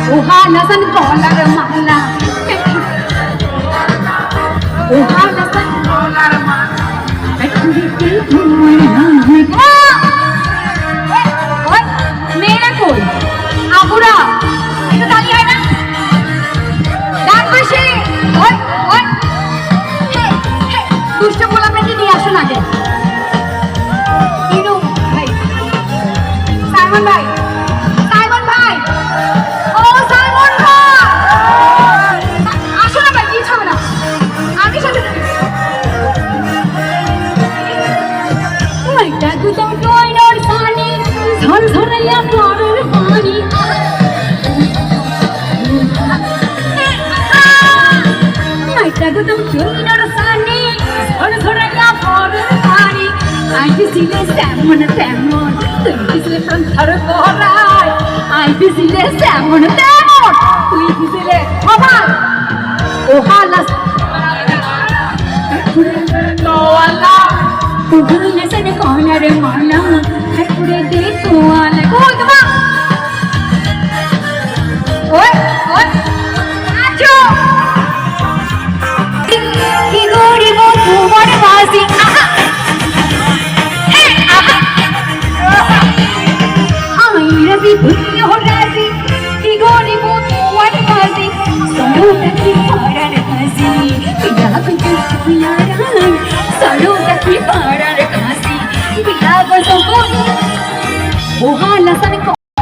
ওহালাসান কলার মালা ওহালাসান কলার মালা একটুতে তুমি ওই মেয়েরা কই আবুরা এটা দাঁড়িয়ে হয় না ডাক বসে ওই ওই দুষ্ট গোলাপ রেখে নিয়ে আসুন আগে ইনু ভাই সাইমন ভাই সাইমন ভাই ও সাইমন ভাই আসুন না ভাই কিছু হবে না আমি সাথে ওইটা গুদাম টয়নর সানি ঝরঝরাইয়া পরের পানি ওইটা গুদাম টয়নর সানি ঝরঝরাইয়া পরের পানি আইবিসিলে তেমন তেমন তুই বিসিলে প্রান্তর করাই আইবিসিলে তেমন তেমন তুই বিসিলে অবাক ওহালাস নোয়ালা তুই লেসনে কর্নারে মালা পুরে দে তোয়ালে